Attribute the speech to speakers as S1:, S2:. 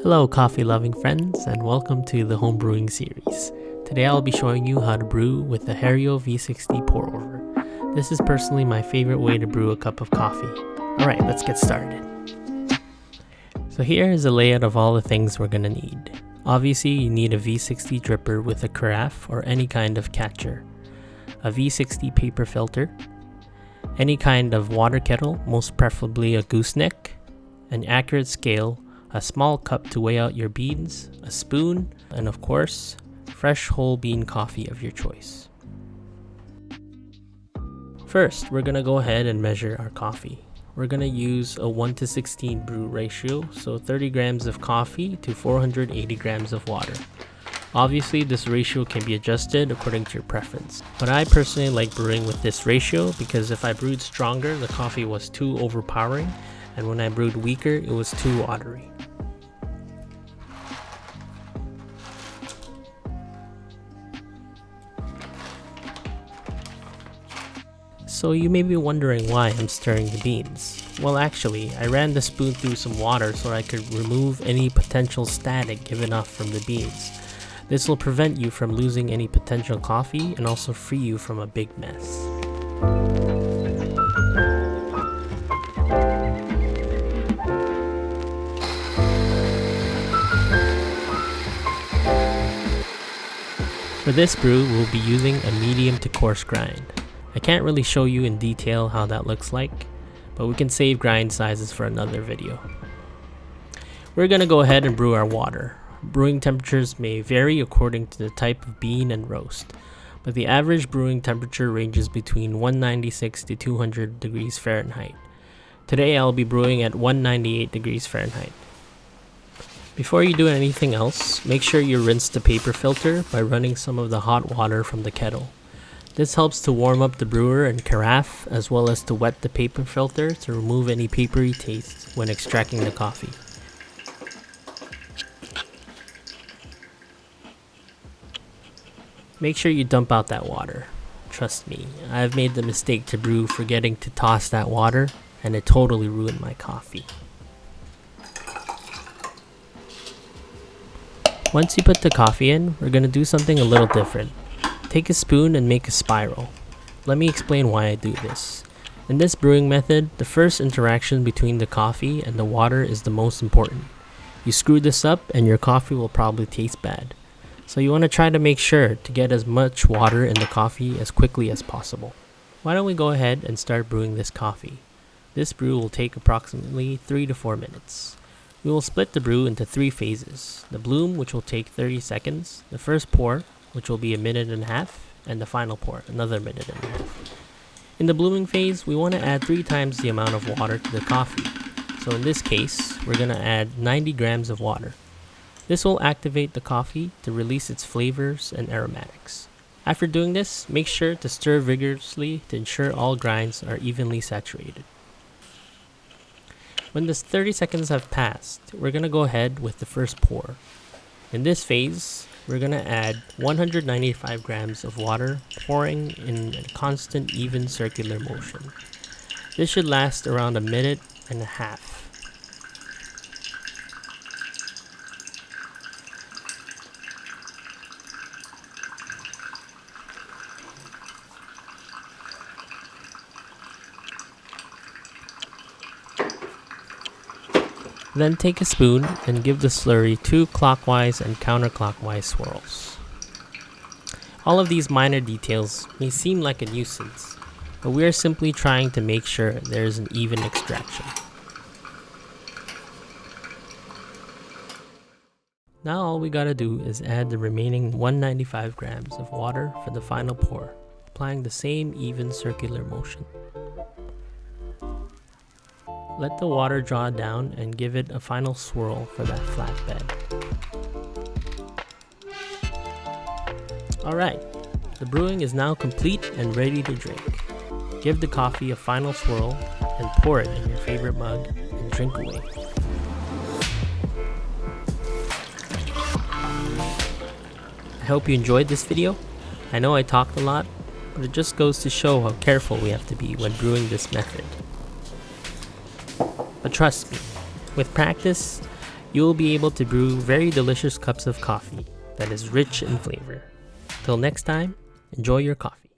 S1: Hello coffee loving friends, and welcome to the home brewing series. Today I'll be showing you how to brew with the Hario V60 pour over. This is personally my favorite way to brew a cup of coffee. Alright, let's get started. So here is a layout of all the things we're gonna need. Obviously you need a V60 dripper with a carafe or any kind of catcher, a V60 paper filter, any kind of water kettle, most preferably a gooseneck, an accurate scale, a small cup to weigh out your beans, a spoon, and of course, fresh whole bean coffee of your choice. First, we're gonna go ahead and measure our coffee. We're gonna use a 1:16 brew ratio, so 30 grams of coffee to 480 grams of water. Obviously, this ratio can be adjusted according to your preference, but I personally like brewing with this ratio because if I brewed stronger, the coffee was too overpowering, and when I brewed weaker, it was too watery. So you may be wondering why I'm stirring the beans. Well, actually, I ran the spoon through some water so I could remove any potential static given off from the beans. This will prevent you from losing any potential coffee and also free you from a big mess. For this brew, we'll be using a medium to coarse grind. I can't really show you in detail how that looks like, but we can save grind sizes for another video. We're gonna go ahead and brew our water. Brewing temperatures may vary according to the type of bean and roast, but the average brewing temperature ranges between 196 to 200 degrees Fahrenheit. Today I'll be brewing at 198 degrees Fahrenheit. Before you do anything else, make sure you rinse the paper filter by running some of the hot water from the kettle. This helps to warm up the brewer and carafe as well as to wet the paper filter to remove any papery taste when extracting the coffee. Make sure you dump out that water. Trust me, I've made the mistake to brew forgetting to toss that water, and it totally ruined my coffee. Once you put the coffee in, we're going to do something a little different. Take a spoon and make a spiral. Let me explain why I do this. In this brewing method, the first interaction between the coffee and the water is the most important. You screw this up and your coffee will probably taste bad. So you want to try to make sure to get as much water in the coffee as quickly as possible. Why don't we go ahead and start brewing this coffee? This brew will take approximately 3 to 4 minutes. We will split the brew into 3 phases. The bloom, which will take 30 seconds, the first pour, which will be 1.5 minutes, and the final pour, another 1.5 minutes. In the blooming phase, we want to add 3 times the amount of water to the coffee. So in this case, we're going to add 90 grams of water. This will activate the coffee to release its flavors and aromatics. After doing this, make sure to stir vigorously to ensure all grinds are evenly saturated. When the 30 seconds have passed, we're going to go ahead with the first pour. In this phase, we're going to add 195 grams of water, pouring in a constant, even circular motion. This should last around 1.5 minutes. Then take a spoon and give the slurry 2 clockwise and counterclockwise swirls. All of these minor details may seem like a nuisance, but we are simply trying to make sure there is an even extraction. Now all we gotta do is add the remaining 195 grams of water for the final pour, applying the same even circular motion. Let the water draw down and give it a final swirl for that flat bed. Alright, the brewing is now complete and ready to drink. Give the coffee a final swirl and pour it in your favorite mug and drink away. I hope you enjoyed this video. I know I talked a lot, but it just goes to show how careful we have to be when brewing this method. But trust me, with practice, you will be able to brew very delicious cups of coffee that is rich in flavor. Till next time, enjoy your coffee.